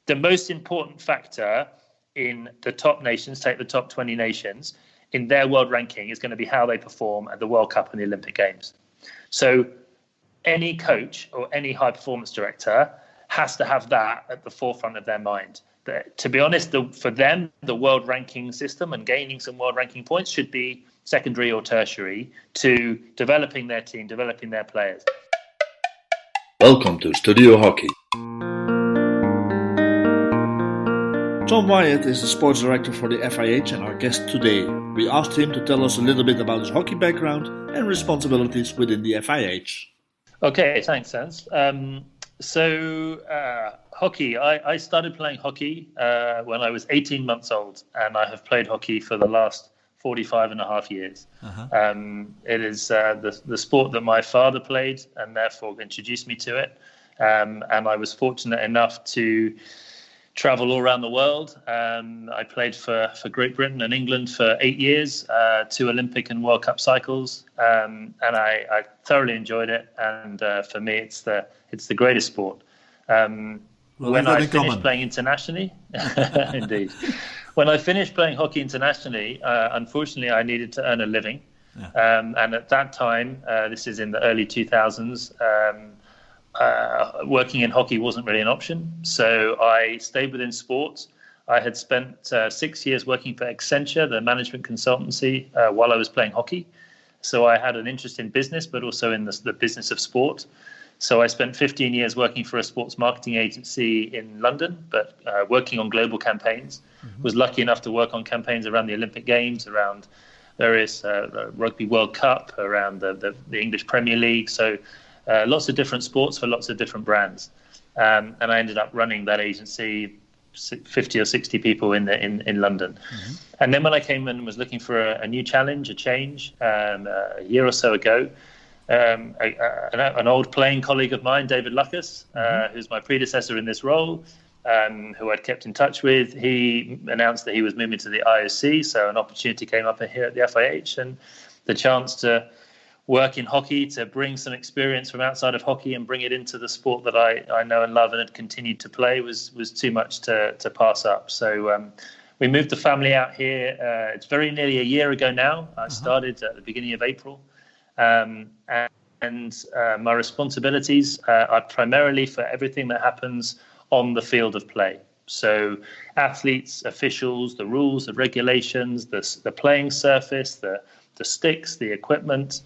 the most important factor in the top nations, take the top 20 nations, in their world ranking is going to be how they perform at the World Cup and the Olympic Games. So any coach or any high performance director has to have that at the forefront of their mind. To be honest, for them, the world ranking system and gaining some world ranking points should be secondary or tertiary to developing their team, developing their players. Welcome to Studio Hockey. Jon Wyatt is the sports director for the FIH and our guest today. We asked him to tell us a little bit about his hockey background and responsibilities within the FIH. Okay, thanks, Hans. Hockey. I started playing hockey when I was 18 months old, and I have played hockey for the last 45 and a half years. It is the sport that my father played and therefore introduced me to it. And I was fortunate enough to travel all around the world. I played for Great Britain and England for 8 years, 2 Olympic and World Cup cycles, and I thoroughly enjoyed it. And for me, it's the greatest sport. When I finished playing internationally, indeed, when I finished playing hockey internationally, unfortunately, I needed to earn a living. And at that time, this is in the early 2000s, working in hockey wasn't really an option. So I stayed within sports. I had spent 6 years working for Accenture, the management consultancy, while I was playing hockey. So I had an interest in business, but also in the business of sport. So I spent 15 years working for a sports marketing agency in London, but working on global campaigns. Was lucky enough to work on campaigns around the Olympic Games, around various Rugby World Cup, around the English Premier League. So lots of different sports for lots of different brands. And I ended up running that agency, 50 or 60 people in London. And then when I came in and was looking for a new challenge, a change, a year or so ago, an old playing colleague of mine, David Lucas, who's my predecessor in this role, who I'd kept in touch with, he announced that he was moving to the IOC. So an opportunity came up here at the FIH, and the chance to work in hockey, to bring some experience from outside of hockey and bring it into the sport that I know and love and had continued to play was too much to pass up. So we moved the family out here. It's very nearly a year ago now. I started at the beginning of April. And my responsibilities are primarily for everything that happens on the field of play. So athletes, officials, the rules, the regulations, the playing surface, the sticks, the equipment.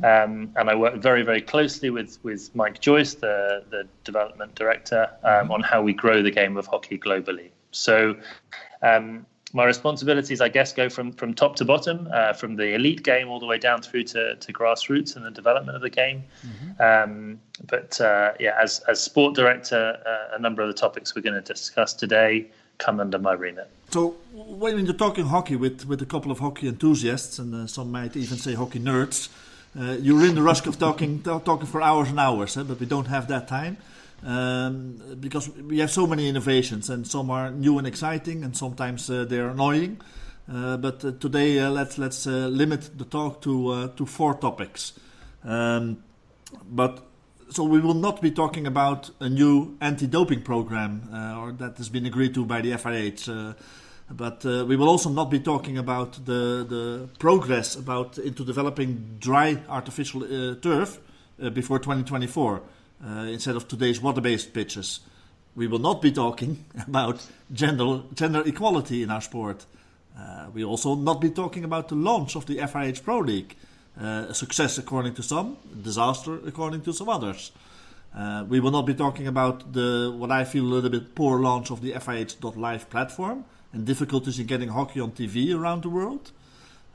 And I work very, very closely with Mike Joyce, the development director, on how we grow the game of hockey globally. So my responsibilities, I guess, go from top to bottom, from the elite game all the way down through to grassroots and the development of the game. As sport director, a number of the topics we're going to discuss today come under my remit. So when you're talking hockey with a couple of hockey enthusiasts, and some might even say hockey nerds, you're in the rush of talking for hours and hours, but we don't have that time. Because we have so many innovations, and some are new and exciting, and sometimes they're annoying. But today, let's limit the talk to 4 topics. So we will not be talking about a new anti-doping program, or that has been agreed to by the FIH. But we will also not be talking about the progress into developing dry artificial turf before 2024. Instead of today's water-based pitches. We will not be talking about gender equality in our sport. We will also not be talking about the launch of the FIH Pro League. A success according to some, a disaster according to some others. We will not be talking about what I feel a little bit poor launch of the FIH.live platform and difficulties in getting hockey on TV around the world.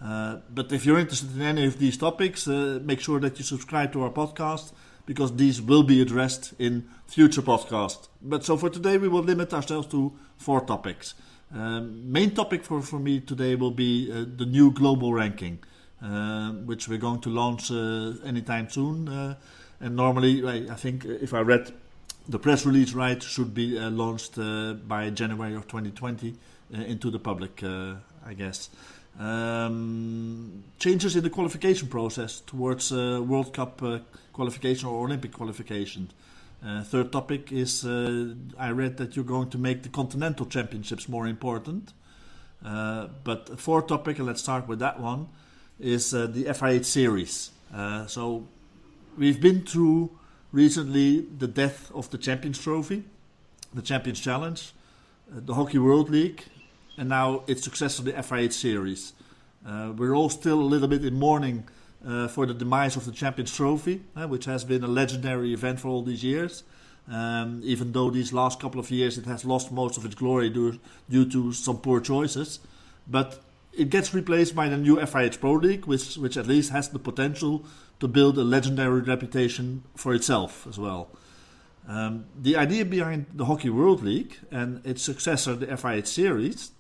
But if you're interested in any of these topics, make sure that you subscribe to our podcast, because these will be addressed in future podcasts. But so for today, we will limit ourselves to 4 topics. Main topic for me today will be the new global ranking, which we're going to launch anytime soon. And normally, I think if I read the press release right, should be launched by January of 2020 into the public, I guess. Changes in the qualification process towards World Cup qualification or Olympic qualification. Third topic is I read that you're going to make the continental championships more important. But the fourth topic, and let's start with that one, is the FIH Series. So we've been through recently the death of the Champions Trophy, the Champions Challenge, the Hockey World League, and now its successor, the FIH Series. We're all still a little bit in mourning for the demise of the Champions Trophy, which has been a legendary event for all these years. Even though these last couple of years it has lost most of its glory due to some poor choices. But it gets replaced by the new FIH Pro League, which at least has the potential to build a legendary reputation for itself as well. The idea behind the Hockey World League and its successor, the FIH Series,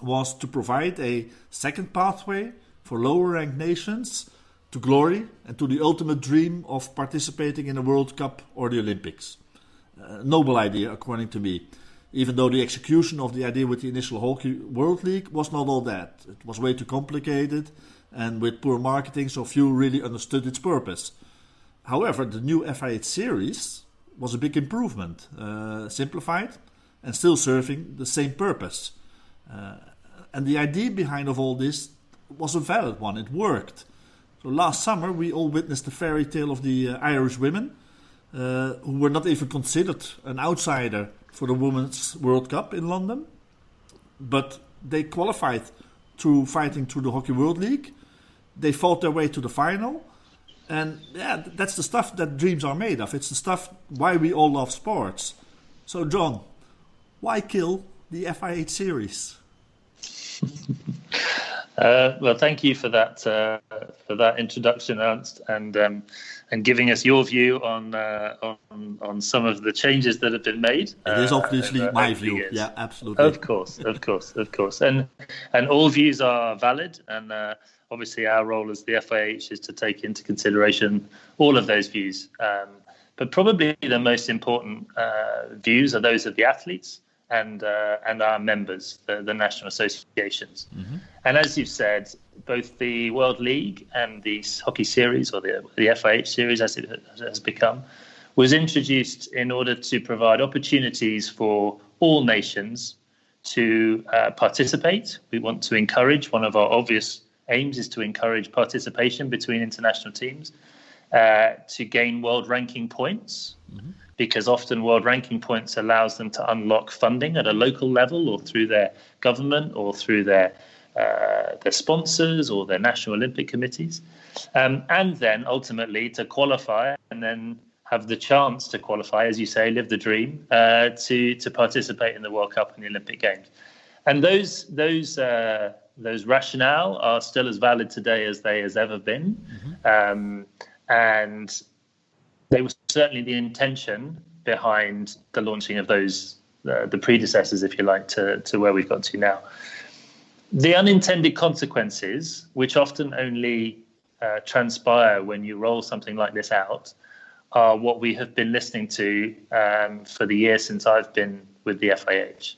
was to provide a second pathway for lower-ranked nations to glory and to the ultimate dream of participating in a World Cup or the Olympics. Noble idea, according to me, even though the execution of the idea with the initial Hockey World League was not all that. It was way too complicated and with poor marketing, so few really understood its purpose. However, the new FIH Series was a big improvement, simplified and still serving the same purpose. And the idea behind of all this was a valid one. It worked. So last summer we all witnessed the fairy tale of the Irish women who were not even considered an outsider for the Women's World Cup in London, but they qualified through fighting through the Hockey World League. They fought their way to the final, and yeah, that's the stuff that dreams are made of. It's the stuff why we all love sports. So Jon, why kill the FIH Series? Well, thank you for that introduction, Ernst, and giving us your view on some of the changes that have been made. It is obviously my view. Yeah, absolutely. Of course, and all views are valid. And obviously, our role as the FIH is to take into consideration all of those views. But probably the most important views are those of the athletes and our members, the national associations. Mm-hmm. And as you've said, both the World League and the Hockey Series, or the FIH Series as it has become, was introduced in order to provide opportunities for all nations to participate. We want to encourage, one of our obvious aims is to encourage participation between international teams, to gain world ranking points. Mm-hmm. Because often world ranking points allows them to unlock funding at a local level or through their government or through their sponsors or their national Olympic committees. And then ultimately to qualify and then have the chance to qualify, as you say, live the dream, to participate in the World Cup and the Olympic Games. And those rationale are still as valid today as they has ever been. Mm-hmm. And they were certainly the intention behind the launching of those, the predecessors, if you like, to where we've got to now. The unintended consequences, which often only transpire when you roll something like this out, are what we have been listening to for the year since I've been with the FIH.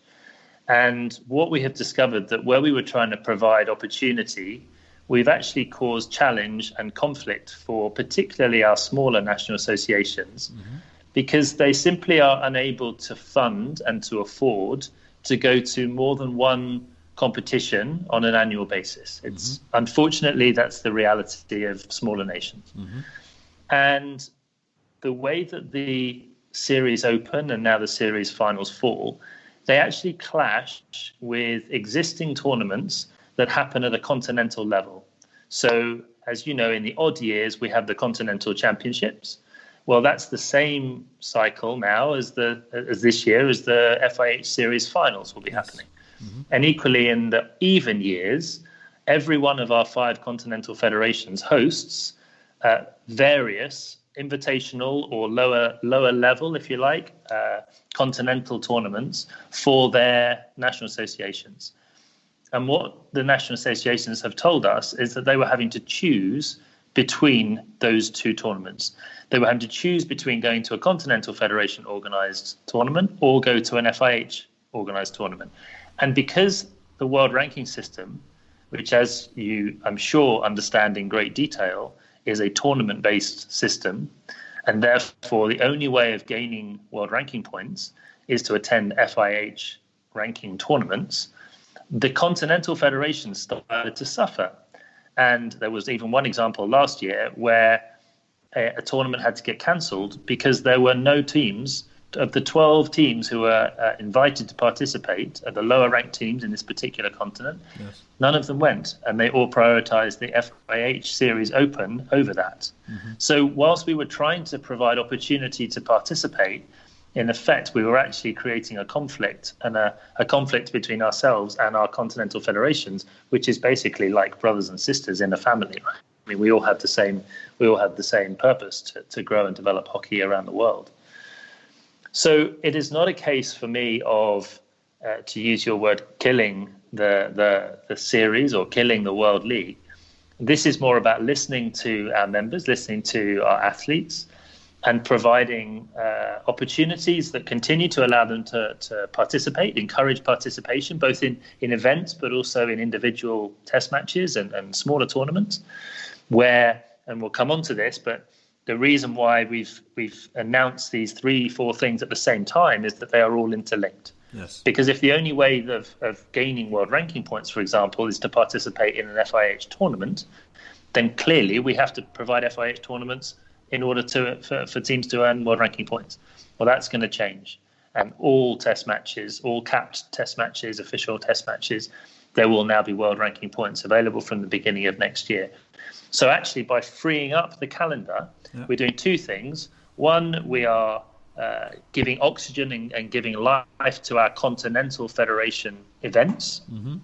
And what we have discovered that where we were trying to provide opportunity, we've actually caused challenge and conflict for particularly our smaller national associations, mm-hmm. because they simply are unable to fund and to afford to go to more than one competition on an annual basis. It's mm-hmm. Unfortunately, that's the reality of smaller nations. Mm-hmm. And the way that the series open and now the series finals fall, they actually clash with existing tournaments that happen at a continental level. So, as you know, in the odd years, we have the continental championships. Well, that's the same cycle now as this year, as the FIH Series finals will be happening. Mm-hmm. And equally, in the even years, every one of our 5 continental federations hosts various invitational or lower level, if you like, continental tournaments for their national associations. And what the national associations have told us is that they were having to choose between those two tournaments. They were having to choose between going to a Continental Federation organised tournament or go to an FIH organised tournament. And because the world ranking system, which as you, I'm sure, understand in great detail, is a tournament-based system, And therefore, the only way of gaining world ranking points is to attend FIH ranking tournaments. The continental federations started to suffer. And there was even one example last year where a tournament had to get cancelled because there were no teams. Of the 12 teams who were invited to participate, the lower ranked teams in this particular continent, yes, none of them went, and they all prioritized the FIH Series Open over that. Mm-hmm. So whilst we were trying to provide opportunity to participate, in effect, we were actually creating a conflict, and a conflict between ourselves and our continental federations, which is basically like brothers and sisters in a family. Right? I mean, we all have the same purpose to grow and develop hockey around the world. So it is not a case for me of, to use your word, killing the series or killing the World League. This is more about listening to our members, listening to our athletes, and providing opportunities that continue to allow them to participate, encourage participation, both in events, but also in individual test matches and smaller tournaments, where, and we'll come on to this, but the reason why we've announced these 3-4 things at the same time is that they are all interlinked. Yes. Because if the only way of gaining world ranking points, for example, is to participate in an FIH tournament, then clearly we have to provide FIH tournaments in order for teams to earn world ranking points. Well, that's going to change. And all test matches, all capped test matches, official test matches, there will now be world ranking points available from the beginning of next year. So actually, by freeing up the calendar, we're doing two things. One, we are giving oxygen and giving life to our continental federation events. Mm-hmm.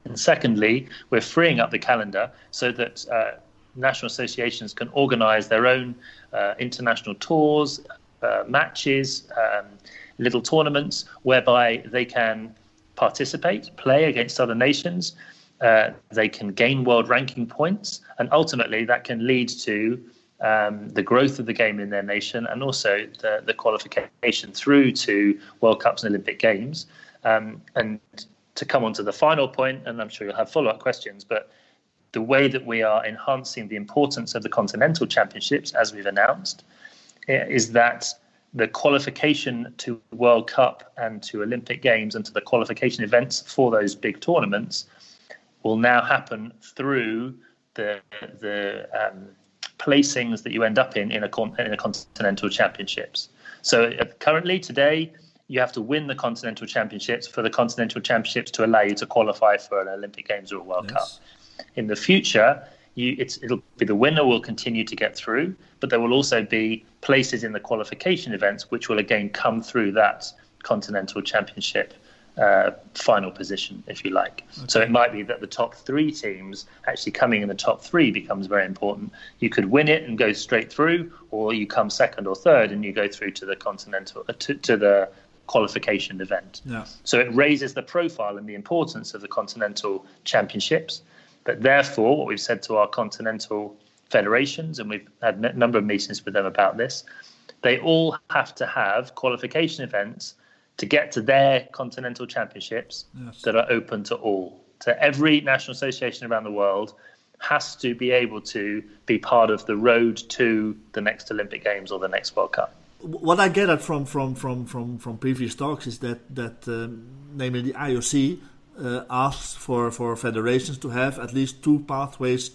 And secondly, we're freeing up the calendar so that national associations can organize their own international tours, matches, little tournaments, whereby they can participate, play against other nations. They can gain world ranking points, and ultimately that can lead to the growth of the game in their nation, and also the qualification through to World Cups and Olympic Games. And to come on to the final point, and I'm sure you'll have follow-up questions, but the way that we are enhancing the importance of the continental championships, as we've announced, is that the qualification to World Cup and to Olympic Games and to the qualification events for those big tournaments will now happen through the placings that you end up in a continental championships. So currently, today, you have to win the continental championships for the continental championships to allow you to qualify for an Olympic Games or a World Cup. In the future, it'll be the winner will continue to get through, but there will also be places in the qualification events which will again come through that continental championship final position, if you like. Okay. So it might be that the top 3 teams actually coming in the top 3 becomes very important. You could win it and go straight through, or you come second or third and you go through to the continental to the qualification event. Yeah. So it raises the profile and the importance of the continental championships. But therefore, what we've said to our continental federations, and we've had a number of meetings with them about this, they all have to have qualification events to get to their continental championships that are open to all. So every national association around the world has to be able to be part of the road to the next Olympic Games or the next World Cup. What I get at from previous talks is that namely the IOC asks for federations to have at least 2 pathways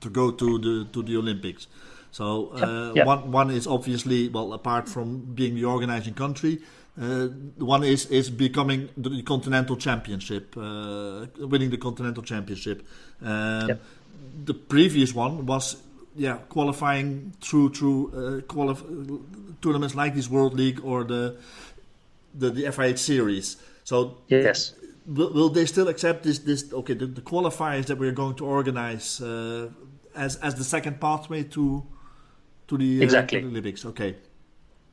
to go to the Olympics. So one is obviously, well, apart from being the organizing country, one is becoming the continental championship, winning the continental championship. The previous one was qualifying through tournaments like this World League or the FIH Series. So yes. Will they still accept this? Okay, the qualifiers that we're going to organize as the second pathway to the Olympics. Okay.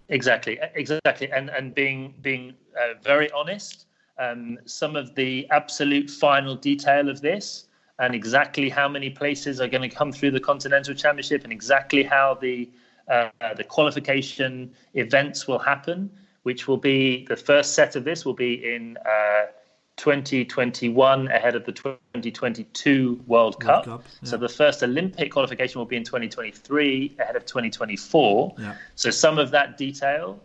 Exactly, and being very honest, some of the absolute final detail of this, and exactly how many places are going to come through the Continental Championship, and exactly how the qualification events will happen, which will be the first set of this will be in 2021 ahead of the 2022 World Cup. Yeah. So the first Olympic qualification will be in 2023 ahead of 2024. Yeah. So some of that detail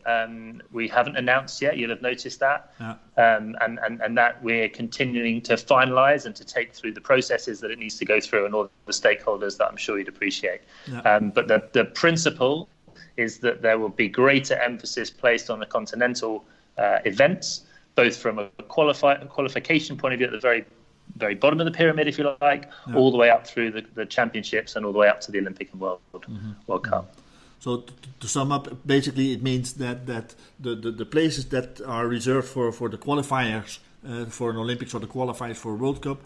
we haven't announced yet. You'll have noticed that. Yeah. And that we're continuing to finalise and to take through the processes that it needs to go through and all the stakeholders that I'm sure you'd appreciate. Yeah. But the principle is that there will be greater emphasis placed on the continental events, both from a qualification point of view at the very, very bottom of the pyramid, if you like, all the way up through the championships and all the way up to the Olympic and World Cup. So to sum up, basically it means that the places that are reserved for the qualifiers for an Olympics or the qualifiers for a World Cup,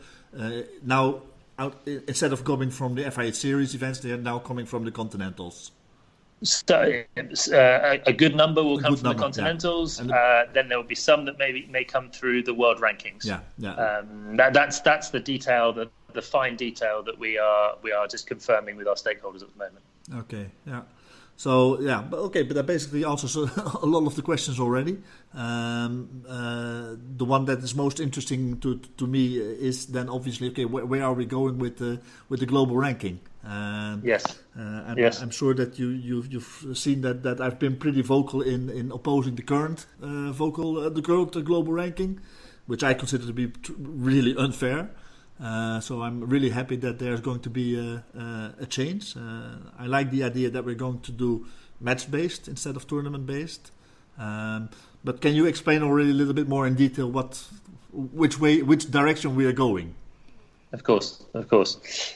now instead of coming from the FIH Series events, they are now coming from the continentals. So a good number will come from the continentals. Yeah. Then there will be some that may come through the world rankings. Yeah. That's the detail, the fine detail that we are just confirming with our stakeholders at the moment. Okay. Yeah. So but that basically answers a lot of the questions already. The one that is most interesting to me is then obviously where are we going with the global ranking? Yes. I'm sure that you've seen that I've been pretty vocal in opposing the current global ranking, which I consider to be really unfair. So I'm really happy that there's going to be a change. I like the idea that we're going to do match-based instead of tournament-based. But can you explain already a little bit more in detail which direction we are going? Of course.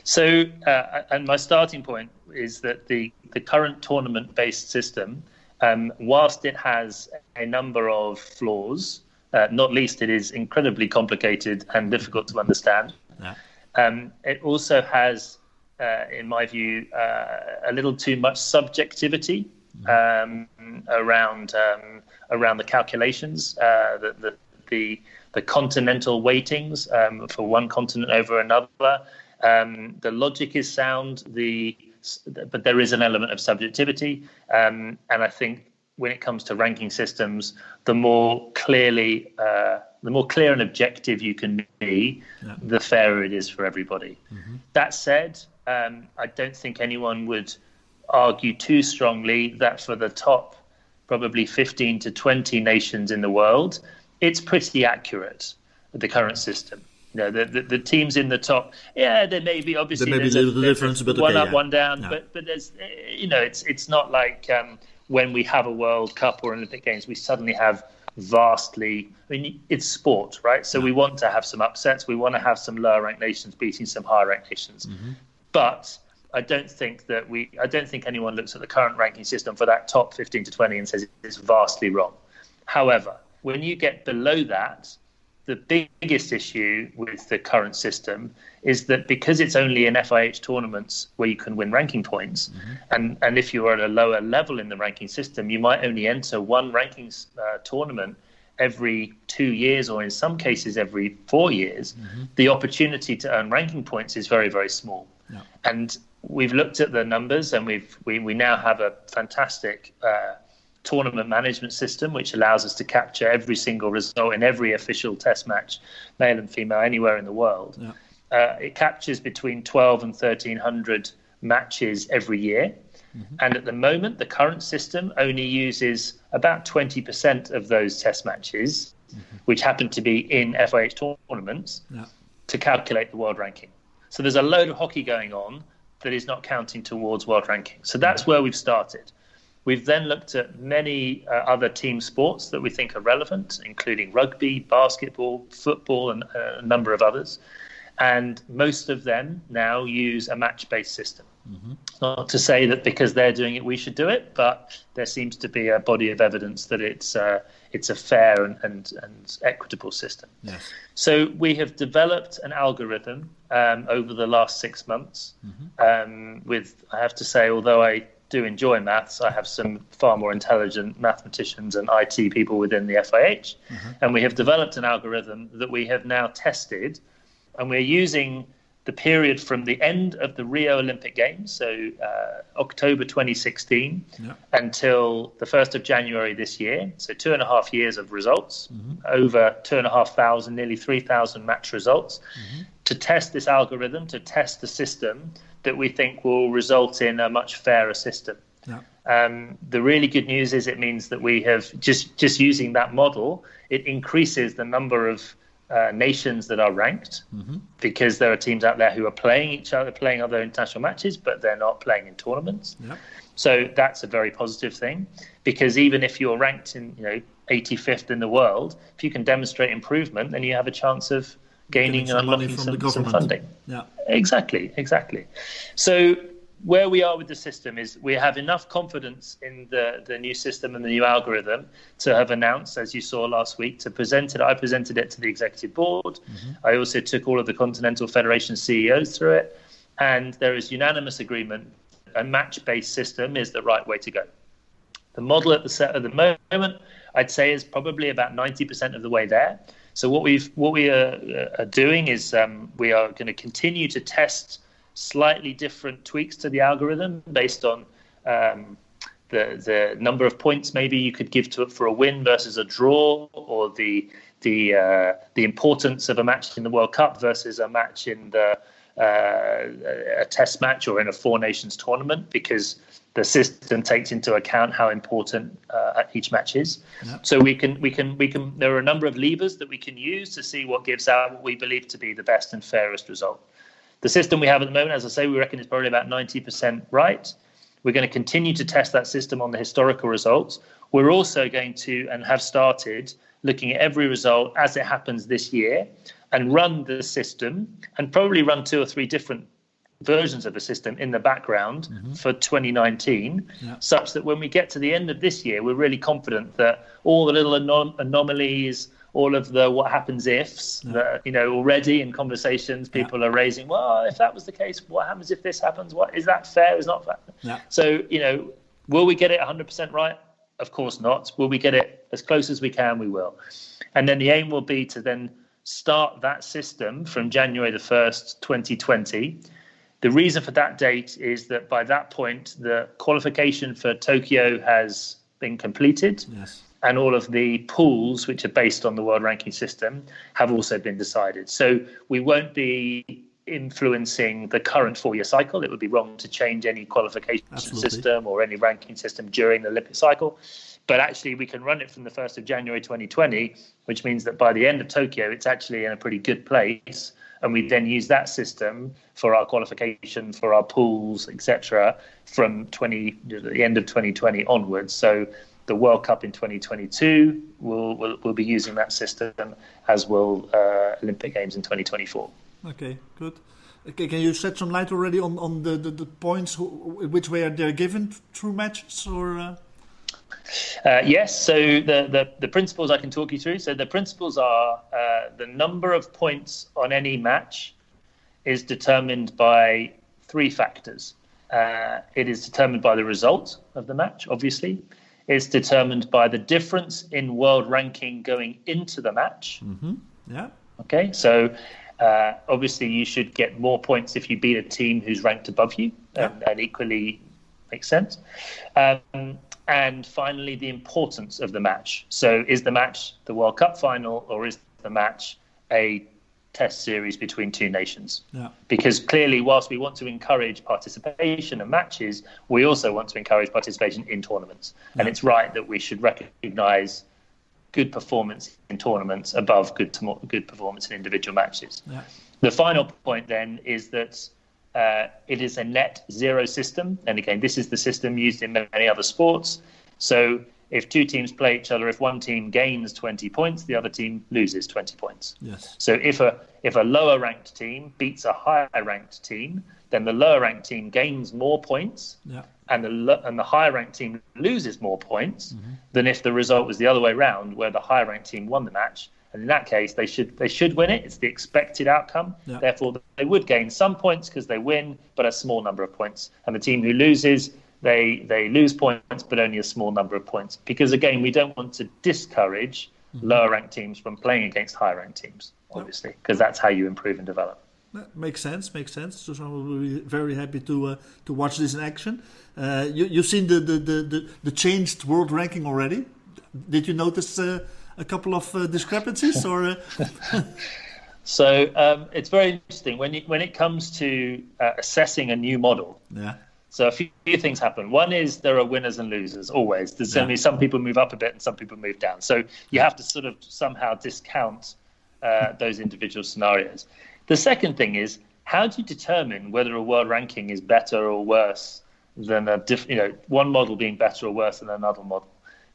So, and my starting point is that the current tournament-based system, whilst it has a number of flaws, not least it is incredibly complicated and difficult to understand. Yeah. It also has, in my view, a little too much subjectivity around the calculations, the continental weightings for one continent over another. The logic is sound, but there is an element of subjectivity, and I think when it comes to ranking systems, the more clear and objective you can be, the fairer it is for everybody. Mm-hmm. That said, I don't think anyone would argue too strongly that for the top probably 15 to 20 nations in the world, it's pretty accurate, the current system. You know, the teams in the top, there may be obviously there's a little difference, but one up, one down, but there's, it's not like when we have a World Cup or Olympic Games, we suddenly have vastly. I mean, it's sport, right? So we want to have some upsets. We want to have some lower ranked nations beating some higher ranked nations, but I don't think anyone looks at the current ranking system for that top 15 to 20 and says it's vastly wrong. However, when you get below that, the biggest issue with the current system is that because it's only in FIH tournaments where you can win ranking points, and if you are at a lower level in the ranking system, you might only enter one rankings tournament every 2 years, or in some cases every 4 years. The opportunity to earn ranking points is very, very small. Yeah. And we've looked at the numbers, and we now have a fantastic tournament management system which allows us to capture every single result in every official test match, male and female, anywhere in the world. Yeah. It captures between 12 and 1,300 matches every year. And at the moment, the current system only uses about 20% of those test matches, which happen to be in FIH tournaments, to calculate the world ranking. So there's a load of hockey going on that is not counting towards world ranking. So that's where we've started. We've then looked at many other team sports that we think are relevant, including rugby, basketball, football, and a number of others. And most of them now use a match-based system. Not to say that because they're doing it, we should do it, but there seems to be a body of evidence that it's a fair and equitable system. Yes. So we have developed an algorithm over the last 6 months with, I have to say, although I do enjoy maths, I have some far more intelligent mathematicians and IT people within the FIH. And we have developed an algorithm that we have now tested, and we're using the period from the end of the Rio Olympic Games, so October 2016, until the 1st of January this year, so 2.5 years of results, over 2,500, nearly 3,000 match results, to test this algorithm, to test the system that we think will result in a much fairer system. The really good news is it means that we have, just using that model, it increases the number of nations that are ranked, because there are teams out there who are playing each other, playing other international matches, but they're not playing in tournaments. So that's a very positive thing, because even if you're ranked in 85th in the world, if you can demonstrate improvement, then you have a chance of gaining and unlocking some funding. Exactly. So where we are with the system is we have enough confidence in the new system and the new algorithm to have announced, as you saw last week, to present it. I presented it to the executive board. I also took all of the Continental Federation CEOs through it. And there is unanimous agreement a match-based system is the right way to go. The model at the moment, I'd say, is probably about 90% of the way there. So what we are doing is we are going to continue to test slightly different tweaks to the algorithm based on the number of points maybe you could give to it for a win versus a draw, or the importance of a match in the World Cup versus a match in a test match or in a Four Nations tournament, because the system takes into account how important each match is. So we can. There are a number of levers that we can use to see what gives out what we believe to be the best and fairest result. The system we have at the moment, as I say, we reckon is probably about 90% right. We're going to continue to test that system on the historical results. We're also going to, and have started, looking at every result as it happens this year and run the system, and probably run 2 or 3 different versions of the system in the background for 2019, such that when we get to the end of this year, we're really confident that all the little anomalies, all of the what happens ifs that already in conversations people are raising. Well, if that was the case, what happens if this happens? What is that fair? Is not fair? So will we get it 100% right? Of course not. Will we get it as close as we can? We will. And then the aim will be to then start that system from January the 1st, 2020. The reason for that date is that by that point, the qualification for Tokyo has been completed. And all of the pools, which are based on the world ranking system, have also been decided. So we won't be influencing the current 4-year cycle. It would be wrong to change any qualification system or any ranking system during the Olympic cycle. But actually, we can run it from the 1st of January 2020, which means that by the end of Tokyo, it's actually in a pretty good place. And we then use that system for our qualification, for our pools, etc., from the end of 2020 onwards. So the World Cup in 2022 will be using that system, as will Olympic Games in 2024. Okay, good. Okay, can you shed some light already on the points which way they're given through matches, or? Yes. So the principles I can talk you through. So the principles are the number of points on any match is determined by 3 factors. It is determined by the result of the match, obviously. It's determined by the difference in world ranking going into the match. Okay. So obviously you should get more points if you beat a team who's ranked above you, and equally makes sense. And finally, the importance of the match. So is the match the World Cup final, or is the match a test series between 2 nations? Because clearly, whilst we want to encourage participation in matches, we also want to encourage participation in tournaments. And it's right that we should recognise good performance in tournaments above good performance in individual matches. The final point then is that it is a net zero system. And again, this is the system used in many other sports. So if 2 teams play each other, if one team gains 20 points, the other team loses 20 points. So if a lower ranked team beats a higher ranked team, then the lower ranked team gains more points, and the higher ranked team loses more points than if the result was the other way around, where the higher ranked team won the match. And in that case, they should win it. It's the expected outcome. Therefore, they would gain some points because they win, but a small number of points. And the team who loses, they lose points, but only a small number of points. Because again, we don't want to discourage lower ranked teams from playing against higher ranked teams, obviously, because that's how you improve and develop. Makes sense. So I will be very happy to watch this in action. You've seen the changed world ranking already. Did you notice a couple of discrepancies or? So it's very interesting when it comes to assessing a new model. Yeah. So a few things happen. One is there are winners and losers always. There's certainly some people move up a bit and some people move down. So you have to sort of somehow discount those individual scenarios. The second thing is, how do you determine whether a world ranking is better or worse than one model being better or worse than another model?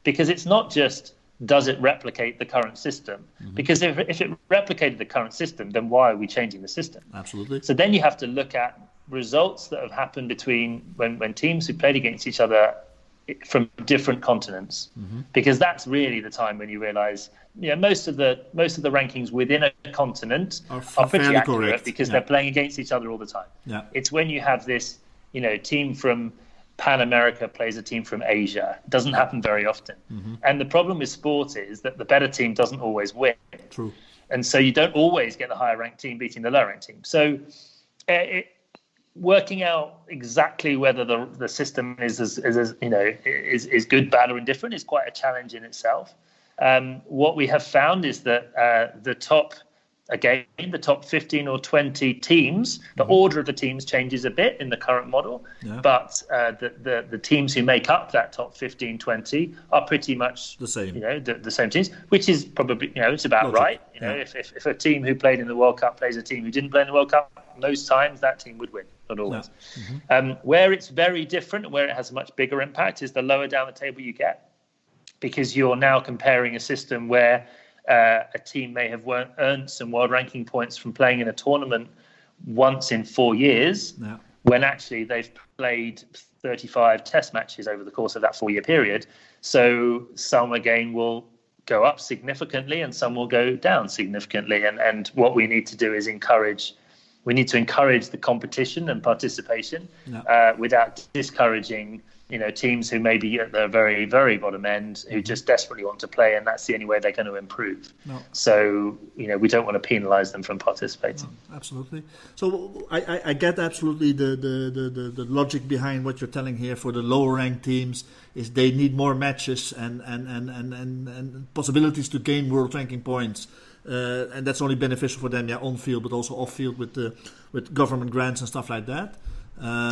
Because it's not just does it replicate the current system? Mm-hmm. Because if it replicated the current system, then why are we changing the system? Absolutely. So then you have to look at results that have happened between when teams who played against each other from different continents, because that's really the time when you realize most of the rankings within a continent are pretty accurate correct. Because they're playing against each other all the time. Yeah. It's when you have this team from Pan America plays a team from Asia. It doesn't happen very often. And the problem with sport is that the better team doesn't always win. True. And so you don't always get the higher ranked team beating the lower ranked team. So working out exactly whether the system is good, bad, or indifferent is quite a challenge in itself. What we have found is that the top 15 or 20 teams, the order of the teams changes a bit in the current model, but the teams who make up that top 15, 20 are pretty much the same. The same teams, which is probably it's about logic. Right. If a team who played in the World Cup plays a team who didn't play in the World Cup, most times that team would win, not always. Where it's very different and where it has a much bigger impact is the lower down the table you get, because you're now comparing a system where a team may have earned some world ranking points from playing in a tournament once in 4 years, when actually they've played 35 test matches over the course of that 4-year period. So some again will go up significantly and some will go down significantly. And what we need to do is encourage the competition and participation without discouraging teams who may be at the very, very bottom end, who just desperately want to play, and that's the only way they're going to improve. So, we don't want to penalise them from participating. Absolutely. So I get absolutely the logic behind what you're telling here. For the lower ranked teams, is they need more matches and possibilities to gain world ranking points. And that's only beneficial for them, on field, but also off field with government grants and stuff like that.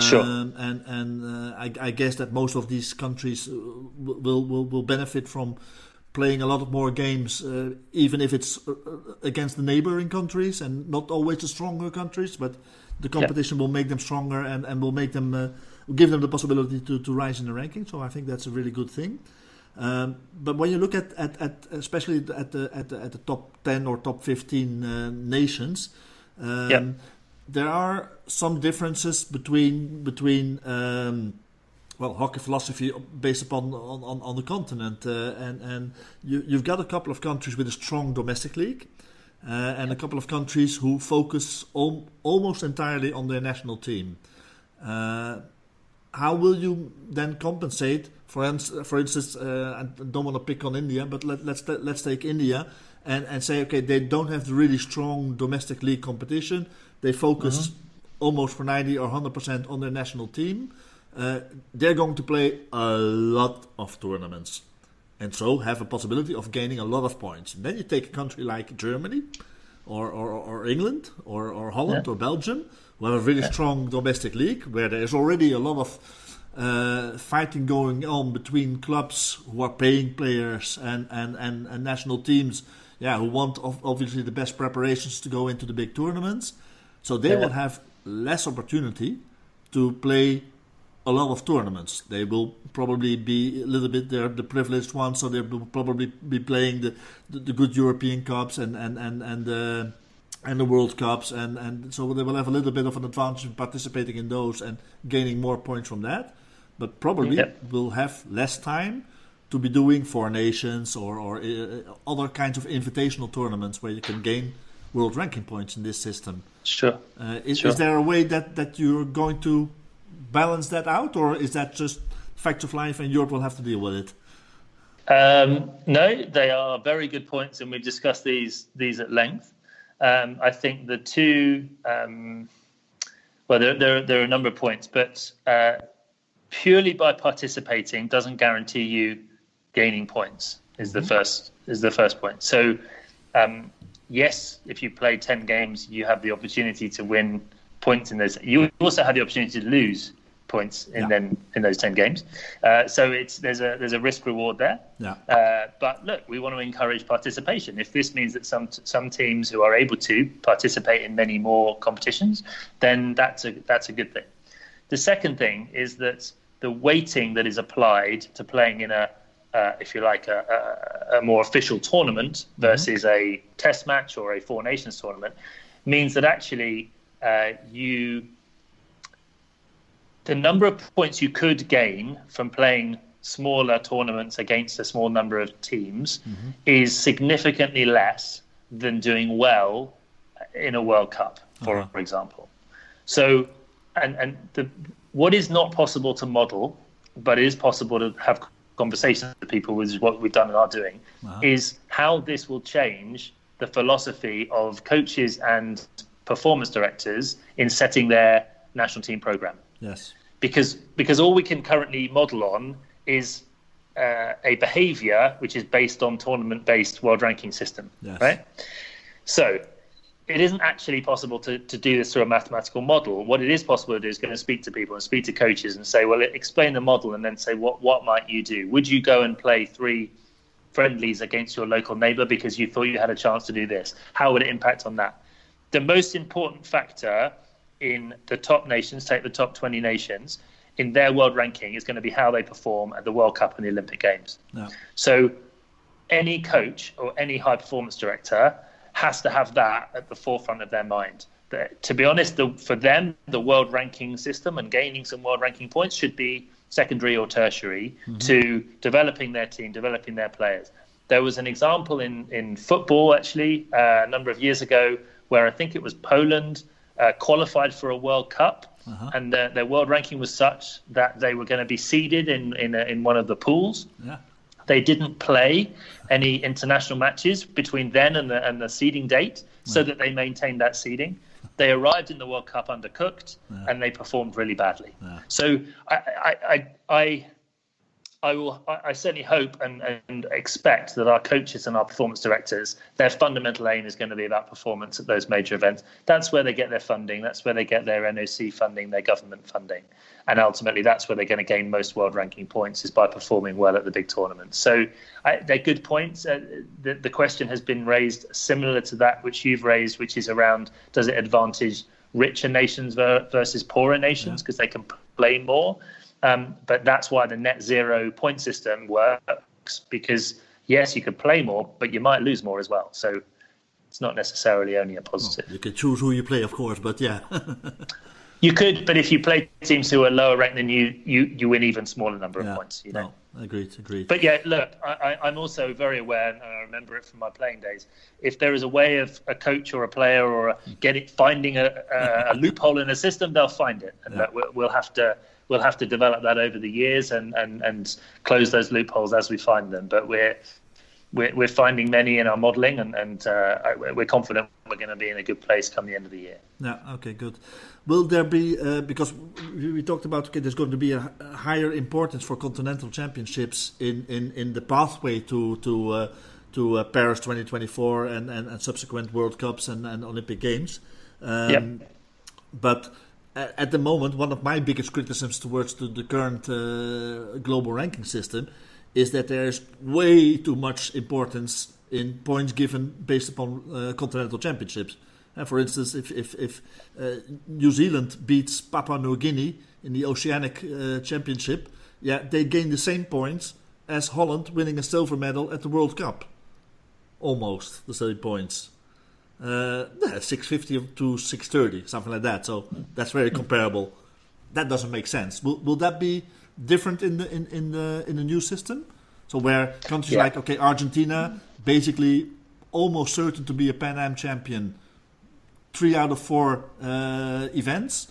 Sure. And I guess that most of these countries will benefit from playing a lot more games, even if it's against the neighboring countries and not always the stronger countries. But the competition will make them stronger and will make them give them the possibility to rise in the ranking. So I think that's a really good thing. But when you look at especially at the top 10 or top 15 nations, there are some differences between hockey philosophy based upon on the continent, and you've got a couple of countries with a strong domestic league, and a couple of countries who focus almost entirely on their national team. How will you then compensate? For instance, I don't want to pick on India, but let's take India and say, okay, they don't have the really strong domestic league competition. They focus almost for 90 or 100% on their national team. They're going to play a lot of tournaments, and so have a possibility of gaining a lot of points. And then you take a country like Germany, or England, or Holland, or Belgium, who have a really strong domestic league, where there is already a lot of fighting going on between clubs who are paying players and national teams, who want obviously the best preparations to go into the big tournaments. So they will have less opportunity to play a lot of tournaments. They will probably be a little bit the privileged ones, so they will probably be playing the good European Cups and the World Cups, and so they will have a little bit of an advantage in participating in those and gaining more points from that. But probably will have less time to be doing Four Nations or other kinds of invitational tournaments where you can gain world ranking points in this system. Sure. Is there a way that you're going to balance that out, or is that just fact of life and Europe will have to deal with it? No, they are very good points, and we've discussed these at length. I think the two, well, there are a number of points, but purely by participating doesn't guarantee you gaining points. Is the first point. So, yes, if you play 10 games, you have the opportunity to win points in those. You also have the opportunity to lose points in those 10 games. So there's a risk reward there. Yeah. But look, we want to encourage participation. If this means that some teams who are able to participate in many more competitions, then that's a good thing. The second thing is that the weighting that is applied to playing in a if you like, a more official tournament versus a test match or a Four Nations tournament means that actually the number of points you could gain from playing smaller tournaments against a small number of teams is significantly less than doing well in a World Cup, for example. So, what is not possible to model, but is possible to have conversations with people, which is what we've done and are doing, is how this will change the philosophy of coaches and performance directors in setting their national team program. Yes. Because all we can currently model on is a behavior which is based on tournament-based world ranking system, right? So it isn't actually possible to do this through a mathematical model. What it is possible to do is go and speak to people and speak to coaches and say, well, explain the model and then say, what might you do? Would you go and play 3 friendlies against your local neighbour because you thought you had a chance to do this? How would it impact on that? The most important factor in the top nations, take the top 20 nations, in their world ranking is going to be how they perform at the World Cup and the Olympic Games. Yeah. So any coach or any high performance director has to have that at the forefront of their mind. To be honest, for them, the world ranking system and gaining some world ranking points should be secondary or tertiary to developing their team, developing their players. There was an example in football, actually, a number of years ago, where I think it was Poland qualified for a World Cup, and their world ranking was such that they were going to be seeded in one of the pools. Yeah. They didn't play any international matches between then and the seeding date, so that they maintained that seeding. They arrived in the World Cup undercooked, and they performed really badly. Yeah. So I certainly hope and expect that our coaches and our performance directors, their fundamental aim is going to be about performance at those major events. That's where they get their funding. That's where they get their NOC funding, their government funding. And ultimately, that's where they're going to gain most world ranking points, is by performing well at the big tournaments. So they're good points. The question has been raised similar to that which you've raised, which is around, does it advantage richer nations versus poorer nations because they can play more? But that's why the net zero point system works, because yes, you could play more, but you might lose more as well. So it's not necessarily only a positive. Well, you can choose who you play, of course, but yeah. You could, but if you play teams who are lower ranked than you win even smaller number of points. You know? No, agreed. But yeah, look, I'm also very aware, and I remember it from my playing days. If there is a way of a coach or a player or finding a loophole in a system, they'll find it, and we'll have to develop that over the years and close those loopholes as we find them. But we're finding many in our modelling, and we're confident we're going to be in a good place come the end of the year. Yeah. Okay. Good. Will there be because we talked about there's going to be a higher importance for continental championships in the pathway to Paris 2024 and subsequent World Cups and Olympic Games. But at the moment, one of my biggest criticisms towards the current global ranking system is that there is way too much importance in points given based upon continental championships. For instance, if New Zealand beats Papua New Guinea in the Oceanic Championship, they gain the same points as Holland winning a silver medal at the World Cup. Almost the same points. 650 to 630, something like that. So that's very comparable. That doesn't make sense. Will that be different in the new system? So where countries like Argentina, basically almost certain to be a Pan Am champion, 3 out of 4 events,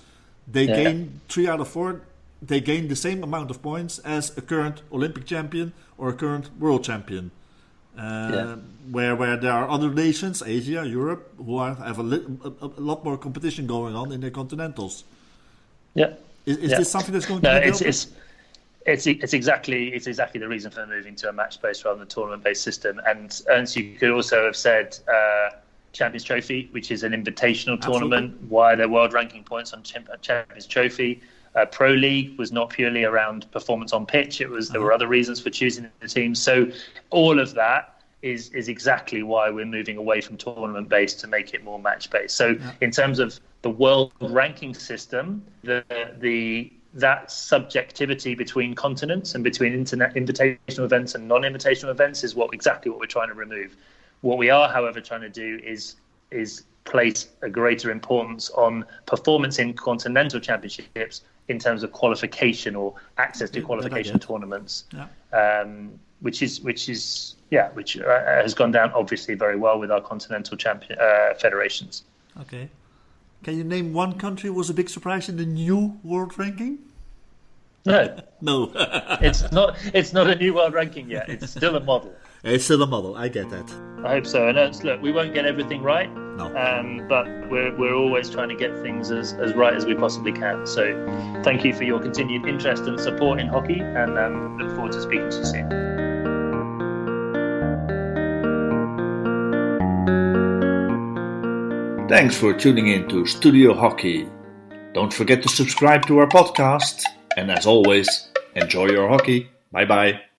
they gain 3 out of 4. They gain the same amount of points as a current Olympic champion or a current world champion. where there are other nations, Asia, Europe, who have a lot more competition going on in the continentals. Yeah. Is this something that's going to be built? It's exactly the reason for moving to a match-based rather than a tournament-based system. And Ernst, you could also have said Champions Trophy, which is an invitational tournament. Why are there world ranking points on Champions Trophy? Pro League was not purely around performance on pitch. There were other reasons for choosing the teams. So all of that is exactly why we're moving away from tournament-based to make it more match-based. So in terms of the world ranking system, that subjectivity between continents and between invitational events and non-invitational events is exactly what we're trying to remove. What we are, however, trying to do is place a greater importance on performance in continental championships in terms of qualification or access to qualification tournaments, which has gone down obviously very well with our continental federations. Okay. Can you name one country who was a big surprise in the new world ranking? No. No. It's not a new world ranking yet. It's still a model. It's still a model. I get that. I hope so. And look, we won't get everything right. No. But we're always trying to get things as right as we possibly can. So thank you for your continued interest and support in hockey, and look forward to speaking to you soon. Thanks for tuning in to Studio Hockey. Don't forget to subscribe to our podcast. And as always, enjoy your hockey. Bye bye.